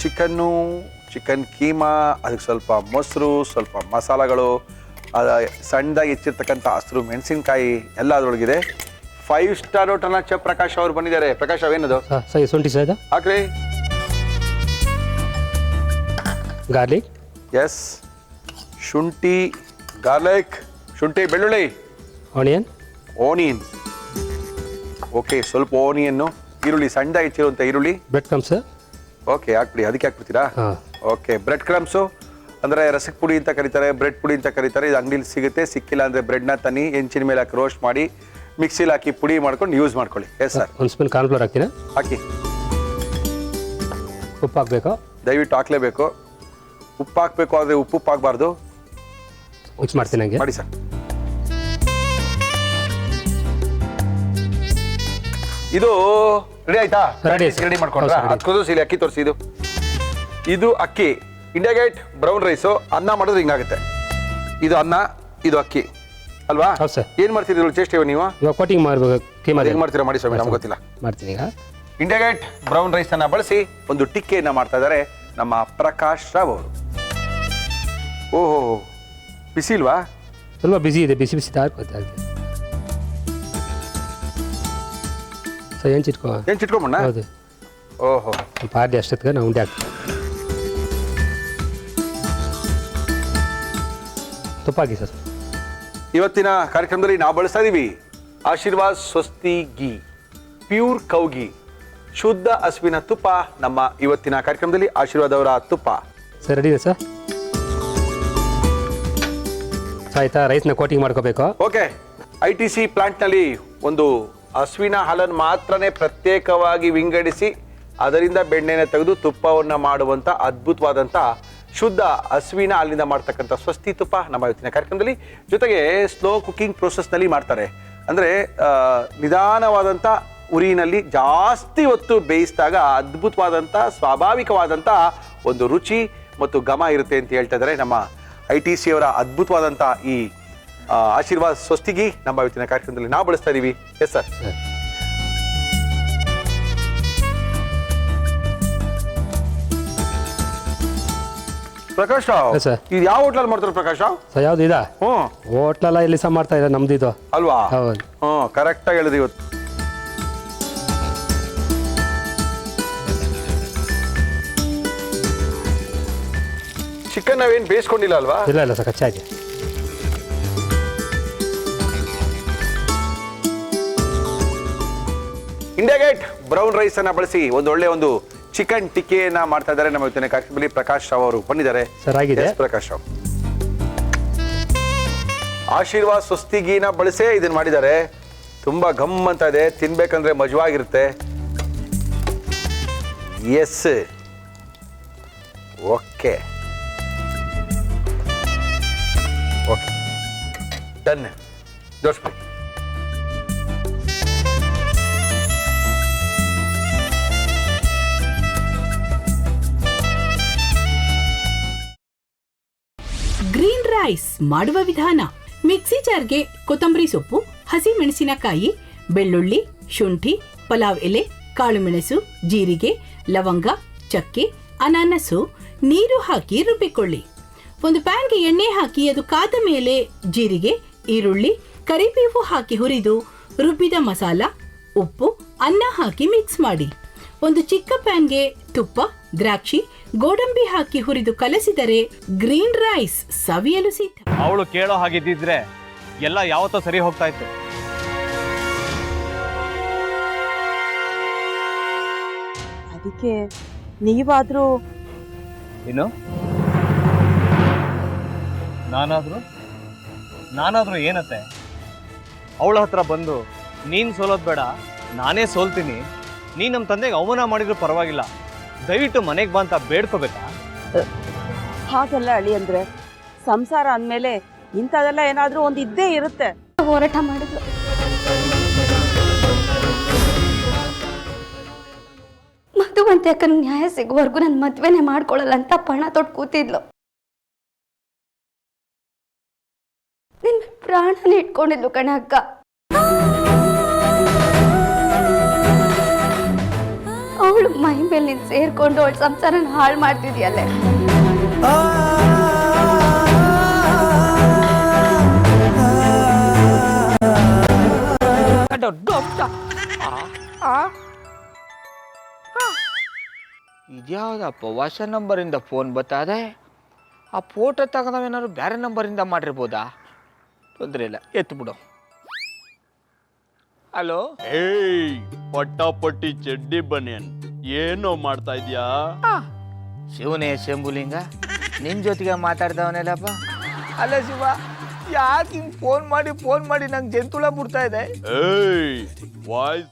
Chicken, chicken keema, ಅದಕ್ಕೆ ಸ್ವಲ್ಪ ಮೊಸರು, ಸ್ವಲ್ಪ ಮಸಾಲೆಗಳು, ಸಣ್ಣದಾಗಿ ಹೆಚ್ಚಿರ್ತಕ್ಕಂಥ ಹಸಿರು ಮೆಣಸಿನ್ಕಾಯಿ ಎಲ್ಲ ಅದರೊಳಗಿದೆ. 5 ಸ್ಟಾರ್ ಹೋಟೆಲ್ನ ಚೆಫ್ ಪ್ರಕಾಶ್ ಅವರು ಬಂದಿದ್ದಾರೆ. ಪ್ರಕಾಶ್ ಅವೇನದು? ಶುಂಠಿ ಸರ್ ಹಾಕ್ರಿ. ಗಾರ್ಲಿಕ್. ಎಸ್, ಶುಂಠಿ, ಗಾರ್ಲಿಕ್, ಶುಂಠಿ, ಬೆಳ್ಳುಳ್ಳಿ, ಆನಿಯನ್. ಓಕೆ, ಸ್ವಲ್ಪ ಆನಿಯನ್ನು, ಈರುಳ್ಳಿ, ಸಣ್ಣದಾಗಿ ಹೆಚ್ಚಿರುವಂಥ ಈರುಳ್ಳಿ. Bread crumbs. ಓಕೆ, ಹಾಕ್ಬಿಡಿ. ಅದಕ್ಕೆ ಹಾಕ್ಬಿಡ್ತೀರಾ? ಓಕೆ, ಬ್ರೆಡ್ ಕ್ರಮ್ಸು ಅಂದರೆ ರಸಕ್ ಪುಡಿ ಅಂತ ಕರೀತಾರೆ, ಬ್ರೆಡ್ ಪುಡಿ ಅಂತ ಕರೀತಾರೆ. ಇದು ಅಂಗಡಿಲಿ ಸಿಗುತ್ತೆ. ಸಿಕ್ಕಿಲ್ಲ ಅಂದರೆ ಬ್ರೆಡ್ನ ತನ್ನಿ, ಹೆಂಚಿನ ಮೇಲೆ ಹಾಕಿ ರೋಸ್ಟ್ ಮಾಡಿ ಮಿಕ್ಸಿಲಿ ಹಾಕಿ ಪುಡಿ ಮಾಡ್ಕೊಂಡು ಯೂಸ್ ಮಾಡ್ಕೊಳ್ಳಿ. Yes sir. 1 ಸ್ಪೂನ್ ಕಾರ್ನ್ಫ್ಲೋರ್ ಹಾಕ್ತೀರಾ? ಹಾಕಿ. ಉಪ್ಪು ಹಾಕಬೇಕು. ದಯವಿಟ್ಟು ಹಾಕ್ಲೇಬೇಕು. ಉಪ್ಪು ಹಾಕಬೇಕು, ಆದರೆ ಉಪ್ಪು ಹಾಕಬಾರ್ದು. ಮಿಕ್ಸ್ ಮಾಡ್ತೀನಿ ಹಂಗೆ. ಮಾಡಿ ಸರ್. ಇದು ರೆಡಿ ಆಯ್ತಾ? ರೆಡಿ ಮಾಡ್ಕೊಂಡ್ರಾ? ಅದಕ್ಕೋದು ಇಲ್ಲಿ ಅಕ್ಕಿ ತೋರಿಸಿ. ಇದು ಅಕ್ಕಿ ಇಂಡಿಯಾ ಗೇಟ್ ಬ್ರೌನ್ ರೈಸು. ಅನ್ನ ಮಾಡಿದ್ರೆ ಹಿಂಗಾಗುತ್ತೆ. ಇದು ಅನ್ನ, ಇದು ಅಕ್ಕಿ ಅಲ್ವಾ? ಹೌದು ಸರ್. ಏನು ಮಾಡ್ತೀರಿ ಚೇಷ್ಟೆ ನೀವು? ಇವಾಗ ಕೋಟಿಂಗ್ ಮಾಡಬೇಕು. ಹೆಂಗೆ ಮಾಡ್ತೀರಾ ಮಾಡಿ ಸ್ವಾಮಿ, ನಮ್ಗೆ ಗೊತ್ತಿಲ್ಲ. ಮಾಡ್ತೀನಿ ಈಗ. ಇಂಡಿಯಾ ಗೇಟ್ ಬ್ರೌನ್ ರೈಸ್ ಅನ್ನ ಬಳಸಿ ಒಂದು ಟಿಕ್ಕೆಯನ್ನ ಮಾಡ್ತಾ ಇದ್ದಾರೆ ನಮ್ಮ ಪ್ರಕಾಶ್ ರಾವ್ ಅವರು. ಓಹೋ, ಬಿಸಿ ಇಲ್ವಾ? ಸ್ವಲ್ಪ ಬಿಸಿ ಇದೆ. ಬಿಸಿ ಬಿಸಿ ಹಾಕೋದು ಸರ್. ಏನು ಚಿಟ್ಕೊಂಬಣ್ಣ? ಹೌದು. ಓಹೋ, ಪಾರ್ಟಿ ಅಷ್ಟೊತ್ತಿಗೆ ನಾವು ಉಂಡೆ ಹಾಕ್ತೀವಿ. ತುಪ್ಪ ಹಾಕಿ ಸರ್. ಇವತ್ತಿನ ಕಾರ್ಯಕ್ರಮದಲ್ಲಿ ನಾವು ಬಳಸ್ತಾ ಇದೀವಿ ಆಶೀರ್ವಾದ್ ಸ್ವಸ್ತಿ ಗೀ, ಪ್ಯೂರ್ ಕೌ ಗೀ, ಶುದ್ಧ ಹಸುವಿನ ತುಪ್ಪ. ನಮ್ಮ ಇವತ್ತಿನ ಕಾರ್ಯಕ್ರಮದಲ್ಲಿ ಆಶೀರ್ವಾದ್ ಅವರ ತುಪ್ಪ. ಸರ್ ರೆಡಿ ಇದೆ ಸರ್. ಆಯ್ತಾ? ರೈಸ್ನ ಕೋಟಿಂಗ್ ಮಾಡ್ಕೋಬೇಕು. ಓಕೆ, ITC ಪ್ಲಾಂಟ್ನಲ್ಲಿ ಒಂದು ಹಸುವಿನ ಹಾಲನ್ನು ಮಾತ್ರನೇ ಪ್ರತ್ಯೇಕವಾಗಿ ವಿಂಗಡಿಸಿ ಅದರಿಂದ ಬೆಣ್ಣೆನ ತೆಗೆದು ತುಪ್ಪವನ್ನು ಮಾಡುವಂಥ ಅದ್ಭುತವಾದಂಥ ಶುದ್ಧ ಹಸುವಿನ ಹಾಲಿನಿಂದ ಮಾಡ್ತಕ್ಕಂಥ ಸ್ವಸ್ತಿ ತುಪ್ಪ ನಮ್ಮ ಇವತ್ತಿನ ಕಾರ್ಯಕ್ರಮದಲ್ಲಿ. ಜೊತೆಗೆ ಸ್ಲೋ ಕುಕಿಂಗ್ ಪ್ರೋಸೆಸ್ನಲ್ಲಿ ಮಾಡ್ತಾರೆ. ಅಂದರೆ ನಿಧಾನವಾದಂಥ ಉರಿನಲ್ಲಿ ಜಾಸ್ತಿ ಹೊತ್ತು ಬೇಯಿಸಿದಾಗ ಅದ್ಭುತವಾದಂಥ ಸ್ವಾಭಾವಿಕವಾದಂಥ ಒಂದು ರುಚಿ ಮತ್ತು ಘಮ ಇರುತ್ತೆ ಅಂತ ಹೇಳ್ತಾ ಇದ್ದಾರೆ ನಮ್ಮ ITC ಅವರ ಅದ್ಭುತವಾದಂಥ ಈ ಆಶೀರ್ವಾದ್ ಸ್ವಸ್ತಿಗಿ ನಮ್ಮ ಇವತ್ತಿನ ಕಾರ್ಯಕ್ರಮದಲ್ಲಿ ನಾವು ಬಳಸ್ತಾ ಇದೀವಿ. Yes sir. ಪ್ರಕಾಶ್ ರಾವ್, ಇದು ಯಾವ ಹೋಟ್ಲಲ್ಲಿ ಮಾಡ್ತಾರೆ ಪ್ರಕಾಶ್ ರಾವ್? ಸರ್ ಯಾವ್ದು ಇದಾ? ಹೋಟ್ಲೆಲ್ಲ ಇಲ್ಲಿ ಸಹ ಮಾಡ್ತಾ ಇದೆ, ನಮ್ದು ಇದು ಅಲ್ವಾ? ಹೌದು. ಕರೆಕ್ಟಾಗಿ ಹೇಳಿದ್ರಿ. ಇವತ್ತು ಚಿಕನ್ ನಾವೇನು ಬೇಯಿಸ್ಕೊಂಡಿಲ್ಲ ಅಲ್ವಾ? ಇಲ್ಲ ಸರ್, ಕಚ್ಚಾಗಿ. ಇಂಡಿಯಾ ಗೇಟ್ ಬ್ರೌನ್ ರೈಸ್ ಅನ್ನ ಬಳಸಿ ಒಂದು ಚಿಕನ್ ಟಿಕ್ಕೆಯನ್ನ ಮಾಡ್ತಾ ಇದ್ದಾರೆ ನಮ್ಮ ಇವತ್ತಿನ ಕಾರ್ಯಕ್ರಮದಲ್ಲಿ. ಪ್ರಕಾಶ್ ರಾವ್ ಅವರು ಬಂದಿದ್ದಾರೆ. ಸರ್ ಆಗಿದೆ. ಪ್ರಕಾಶ್ ರಾವ್ ಆಶೀರ್ವಾದ್ ಸ್ವಸ್ತಿಗೀನ ಬಳಸೇ ಇದನ್ನ ಮಾಡಿದ್ದಾರೆ. ತುಂಬಾ ಗಮ್ ಅಂತ ಇದೆ, ತಿನ್ಬೇಕಂದ್ರೆ ಮಜವಾಗಿರುತ್ತೆ. Yes, okay okay, done. ಜೋಡಿಸ್ಬಿಡಿ. ಗ್ರೀನ್ ರೈಸ್ ಮಾಡುವ ವಿಧಾನ: ಮಿಕ್ಸಿ ಜಾರ್ಗೆ ಕೊತ್ತಂಬರಿ ಸೊಪ್ಪು, ಹಸಿ ಮೆಣಸಿನಕಾಯಿ, ಬೆಳ್ಳುಳ್ಳಿ, ಶುಂಠಿ, ಪಲಾವ್ ಎಲೆ, ಕಾಳುಮೆಣಸು, ಜೀರಿಗೆ, ಲವಂಗ, ಚಕ್ಕೆ, ಅನಾನಸು, ನೀರು ಹಾಕಿ ರುಬ್ಬಿಕೊಳ್ಳಿ. ಒಂದು ಪ್ಯಾನ್ಗೆ ಎಣ್ಣೆ ಹಾಕಿ ಅದು ಕಾದ ಮೇಲೆ ಜೀರಿಗೆ, ಈರುಳ್ಳಿ, ಕರಿಬೇವು ಹಾಕಿ ಹುರಿದು ರುಬ್ಬಿದ ಮಸಾಲ, ಉಪ್ಪು, ಅನ್ನ ಹಾಕಿ ಮಿಕ್ಸ್ ಮಾಡಿ. ಒಂದು ಚಿಕ್ಕ ಪ್ಯಾನ್ಗೆ ತುಪ್ಪ, ದ್ರಾಕ್ಷಿ, ಗೋಡಂಬಿ ಹಾಕಿ ಹುರಿದು ಕಲಸಿದರೆ ಗ್ರೀನ್ ರೈಸ್ ಸವಿಯಲು ಸಿದ್ಧ. ಅವಳು ಕೇಳೋ ಹಾಗಿದ್ದಿದ್ರೆ ಎಲ್ಲ ಯಾವತ್ತೋ ಸರಿ ಹೋಗ್ತಾ ಇತ್ತು. ಅದಕ್ಕೆ ನೀವಾದ್ರೂ ಏನು? ನಾನಾದ್ರೂ ಏನತ್ತೆ? ಅವಳ ಹತ್ರ ಬಂದು ನೀನು ಸೋಲೋದು ಬೇಡ, ನಾನೇ ಸೋಲ್ತೀನಿ, ನೀನು ನಮ್ಮ ತಂದೆಗೆ ಅವಮಾನ ಮಾಡಿದ್ರು ಪರವಾಗಿಲ್ಲ, ದಯವಿಟ್ಟು ಮನೆಗೆ ಬಾ ಅಂತ ಬೇಡ್ಕೋಬೇಕಾ? ಹಾಗೆಲ್ಲ ಅಳಿ ಅಂದ್ರೆ ಸಂಸಾರ ಅಂದಮೇಲೆ ಇಂಥದೆಲ್ಲ ಏನಾದ್ರೂ ಒಂದು ಇದ್ದೇ ಇರುತ್ತೆ. ಹೋರಾಟ ಮಾಡಿದ್ಲು. ಮಧುವಂತೆ ಅಕ್ಕನ ನ್ಯಾಯ ಸಿಗುವವರೆಗೂ ನನ್ನ ಮದ್ವೆನೇ ಮಾಡ್ಕೊಳ್ಳಲ್ಲ ಅಂತ ಪಣ ತೊಟ್ಟು ಕೂತಿದ್ಲು. ನಿನ್ನ ಪ್ರಾಣನೇ ಇಟ್ಕೊಂಡಿದ್ಲು ಕಣ ಅಕ್ಕ. ಅವಳು ಅವಳು ಮೈ ಮೇಲೆ ನೀನು ಸೇರ್ಕೊಂಡು ಅವಳ ಸಂಸಾರನ ಹಾಳು ಮಾಡ್ತಿದ್ಯಲ್ಲೇ. ಇದ್ಯಾವುದಪ್ಪ ಹೊಸ ನಂಬರಿಂದ ಫೋನ್ ಬರ್ತದೆ. ಆ ಫೋಟೋ ತಗೊಂಡವೇನಾದ್ರು ಬೇರೆ ನಂಬರಿಂದ ಮಾಡಿರ್ಬೋದಾ? ತೊಂದರೆ ಇಲ್ಲ, ಎತ್ತು ಬಿಡು. ಹಲೋ, ಏಯ್ ಪಟ್ಟಾಪಟ್ಟಿ ಚಡ್ಡಿ ಬನಿಯನ್, ಏನೋ ಮಾಡ್ತಾ ಇದ್ಯಾ? ಶಿವನೇ ಶಂಭುಲಿಂಗ, ನಿನ್ ಜೊತೆಗೆ ಮಾತಾಡ್ದವನೇಲಪ್ಪ. ಅಲ್ಲ ಶಿವ, ಯಾಕೆ ಹಿಂಗೆ ಫೋನ್ ಮಾಡಿ ನಂಗೆ ಜಂತುಳ ಬಿಡ್ತಾ ಇದೆ? ಏಯ್ ವಾಯ್ಸ್